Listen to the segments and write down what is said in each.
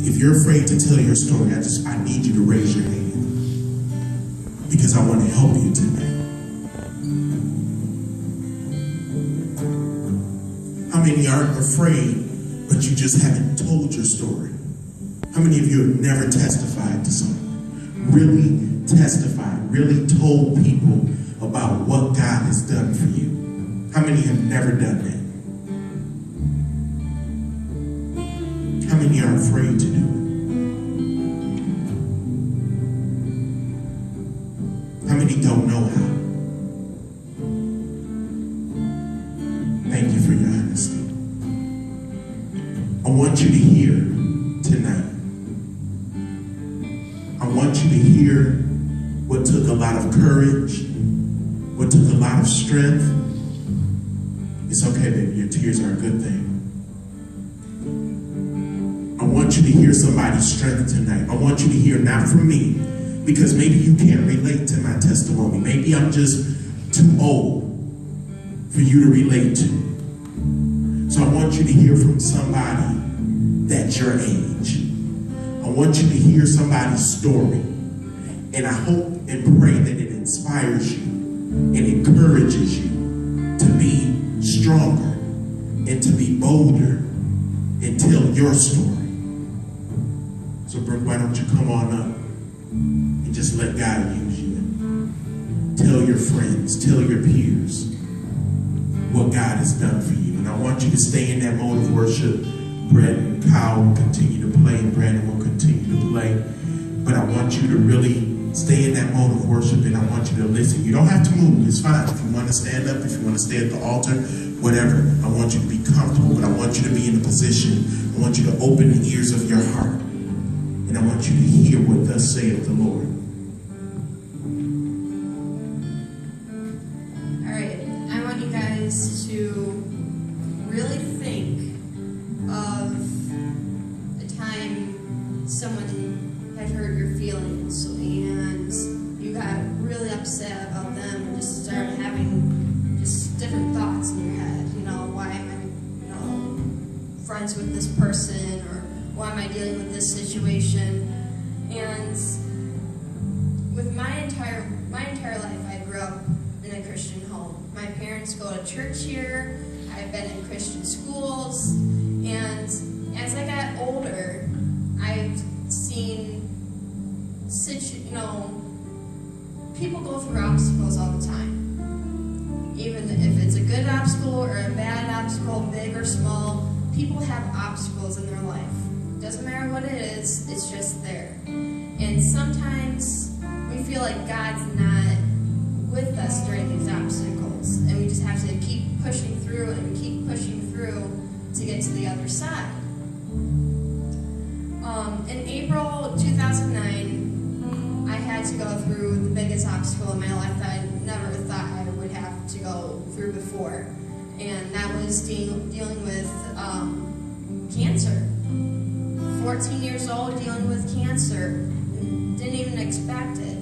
if you're afraid to tell your story, I need you to raise your hand, because I want to help you tonight. How many aren't afraid, but you just haven't told your story? How many of you have never testified to something? Really testified, really told people about what God has done for you? How many have never done that? How many are afraid to do it? How many don't know how? Thank you for your honesty. I want you to hear tonight. I want you to hear what took a lot of courage, what took a lot of strength. It's okay, baby. Your tears are a good thing. I want you to hear somebody's strength tonight. I want you to hear not from me, because maybe you can't relate to my testimony. Maybe I'm just too old for you to relate to. So I want you to hear from somebody that's your age. I want you to hear somebody's story. And I hope and pray that it inspires you and encourages you to be stronger and to be bolder and tell your story. So Brooke, why don't you come on up and just let God use you and tell your friends, tell your peers what God has done for you. And I want you to stay in that mode of worship. Brett and Kyle will continue to play, and Brandon will continue to play. But I want you to really stay in that mode of worship, and I want you to listen. You don't have to move. It's fine. If you want to stand up, if you want to stay at the altar, whatever. I want you to be comfortable, but I want you to be in a position. I want you to open the ears of your heart, and I want you to hear what thus saith the Lord. All right. I want you guys to really think of a time someone had hurt your feelings and you got really upset about them and just started having just different thoughts in your head. You know, why am I, friends with this person, or why am I dealing with this situation? And with my entire life, I grew up in a Christian home. My parents go to church here. I've been in Christian schools, and as I got older, I've seen people go through obstacles all the time. Even if it's a good obstacle or a bad obstacle, big or small, people have obstacles in their life. Doesn't matter what it is, it's just there. And sometimes we feel like God's not with us during these obstacles, and we just have to keep pushing through and keep pushing through to get to the other side. In April 2009, I had to go through the biggest obstacle in my life that I never thought I would have to go through before, and that was dealing with cancer. 14 years old, dealing with cancer, and didn't even expect it.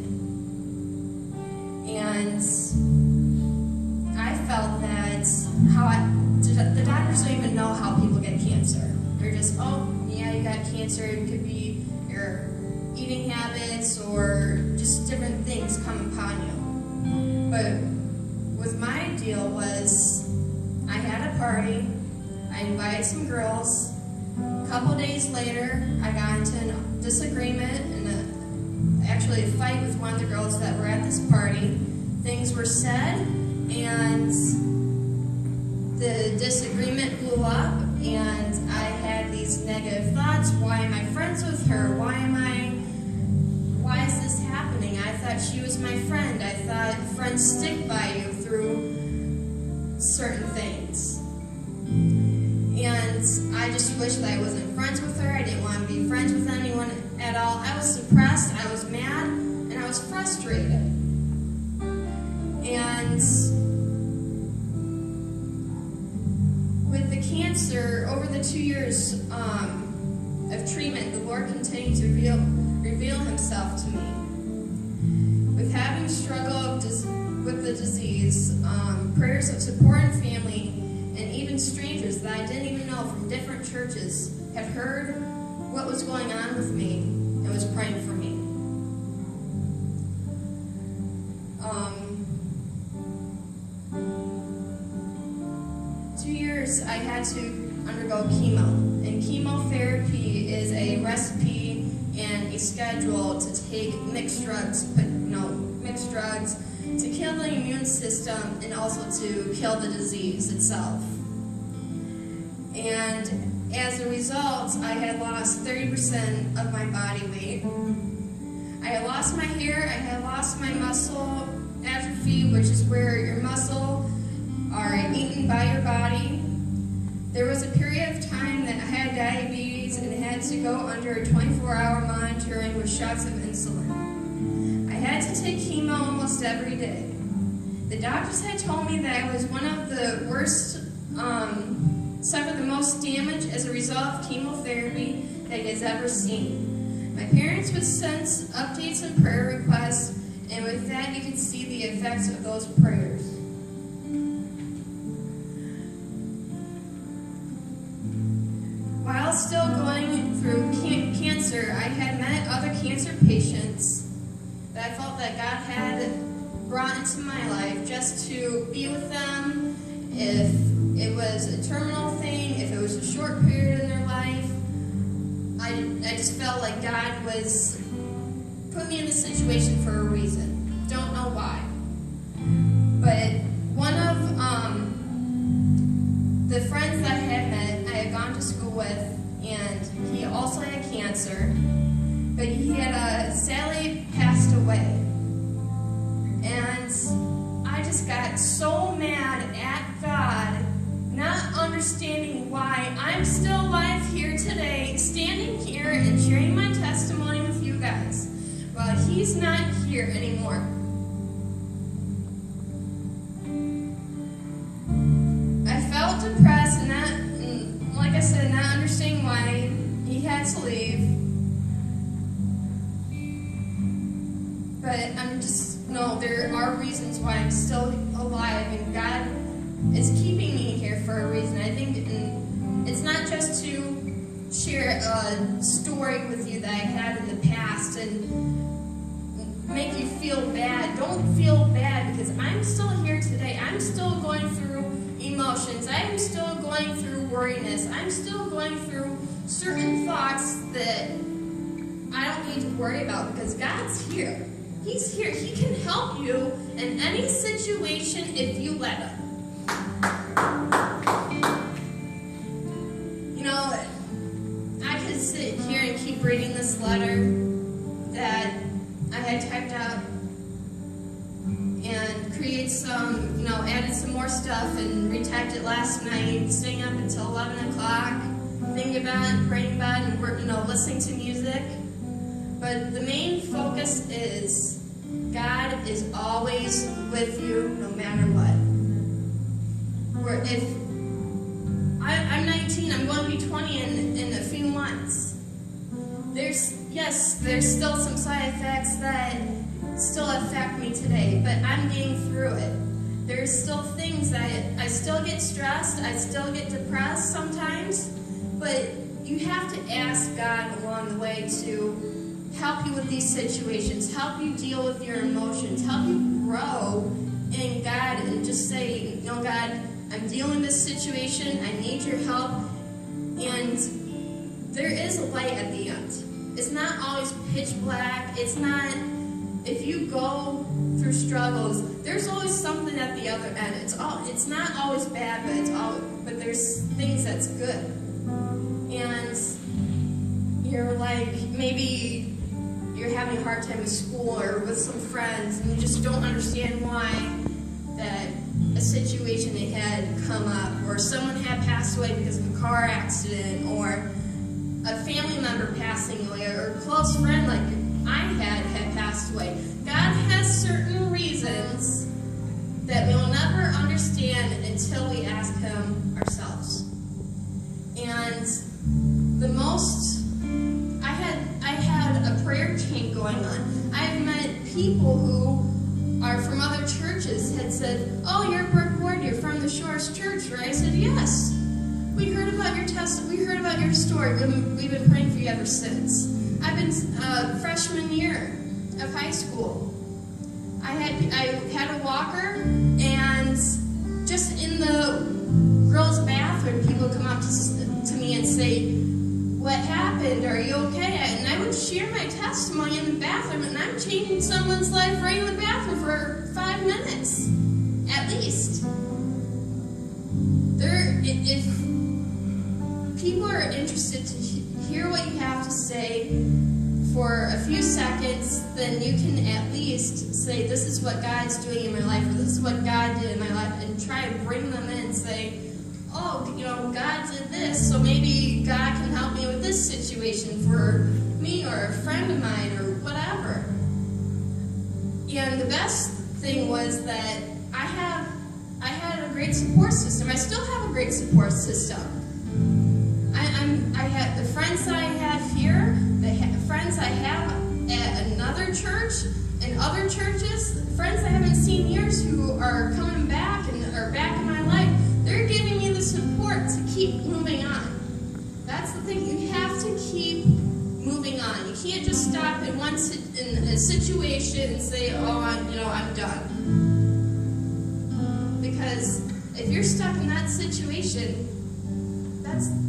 And I felt that the doctors don't even know how people get cancer. They're just, oh, yeah, you got cancer. It could be your eating habits or just different things come upon you. But with my deal was, I had a party. I invited some girls. A couple days later, I got into a disagreement and actually a fight with one of the girls that were at this party. Things were said, and the disagreement blew up, and I had these negative thoughts. Why am I friends with her? Why is this happening? I thought she was my friend. I thought friends stick by you through certain things. And I just wished that I wasn't friends with her. I didn't want to be friends with anyone at all. I was depressed, I was mad, and I was frustrated. And with the cancer, over the 2 years of treatment, the Lord continued to reveal himself to me. With having struggled with the disease, prayers of support and family, and even strangers that I didn't even know from different churches had heard what was going on with me and was praying for me. 2 years I had to undergo chemo, and chemotherapy is a recipe and a schedule to take mixed drugs to kill the immune system and also to kill the disease itself. And as a result, I had lost 30% of my body weight. I had lost my hair, I had lost my muscle atrophy, which is where your muscle are eaten by your body. There was a period of time that I had diabetes and had to go under 24-hour monitoring with shots of insulin. I had to take chemo almost every day. The doctors had told me that I was one of the worst, suffered the most damage as a result of chemotherapy that he has ever seen. My parents would send updates and prayer requests, and with that you could see the effects of those prayers. While still going through cancer, I had met other cancer patients that I felt that God had brought into my life just to be with them. If it was a terminal thing, if it was a short period in their life, I just felt like God was put me in this situation for a reason. Don't know why. But one of the friends that I had met, I had gone to school with, and he also had cancer, but he had sadly passed away. And I just got so mad at God, not understanding why I'm still alive here today, standing here and sharing my testimony with you guys, while he's not here anymore. I felt depressed and like I said, not understanding why he had to leave. But I'm just, no, there are reasons why I'm still alive, and God is keeping me here for a reason. I think it's not just to share a story with you that I had in the past and make you feel bad. Don't feel bad, because I'm still here today. I'm still going through emotions. I'm still going through worriness. I'm still going through certain thoughts that I don't need to worry about, because God's here. He's here. He can help you in any situation if you let him. You know, I could sit here and keep reading this letter that I had typed out and create some, added some more stuff and retyped it last night, staying up until 11 o'clock, thinking about it, praying about it, and listening to music. But the main focus is God is always with you no matter what. Or if I'm 19, I'm going to be 20 in a few months. There's still some side effects that still affect me today, but I'm getting through it. There's still things that I still get stressed, I still get depressed sometimes, but you have to ask God along the way to help you with these situations, help you deal with your emotions, help you grow in God, and just say, God, I'm dealing with this situation, I need your help, and there is a light at the end. It's not always pitch black, it's not, if you go through struggles, there's always something at the other end. It's not always bad, but there's things that's good. And you're like, maybe you're having a hard time with school or with some friends, and you just don't understand why that a situation they had come up, or someone had passed away because of a car accident, or a family member passing away, or a close friend like I had passed away. God has certain reasons that we will never understand until we ask Him ourselves. And the most, I had a prayer chain going on. I've met people who are from other churches had said, "Oh, you're Brooke Ward, you're from the Shores Church, right?" I said, "Yes." We heard about your we heard about your story. We've been praying for you ever since. I've been freshman year of high school. I had a walker, and just in the girls' bathroom, people come up to me and say, "What happened? Are you okay?" And I would share my testimony in the bathroom, and I'm changing someone's life right in the bathroom for 5 minutes, at least. If people are interested to hear what you have to say for a few seconds, then you can at least say, "This is what God's doing in my life," or "This is what God did in my life," and try to bring them in and say, "Oh, God did this, so maybe God can help me with this situation for me or a friend of mine or whatever." And the best thing was that I had a great support system. I still have a great support system. I had the friends that I have here, the friends I have at another church and other churches, friends I haven't seen in years who are coming back and are back in my life. They're giving me the support to keep moving on. That's the thing. You have to keep moving on. You can't just stop in in a situation and say, "Oh, I'm done." Because if you're stuck in that situation,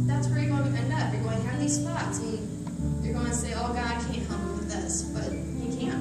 that's where you're going to end up. You're going to have these thoughts, and you're going to say, "Oh, God can't help me with this," but He can.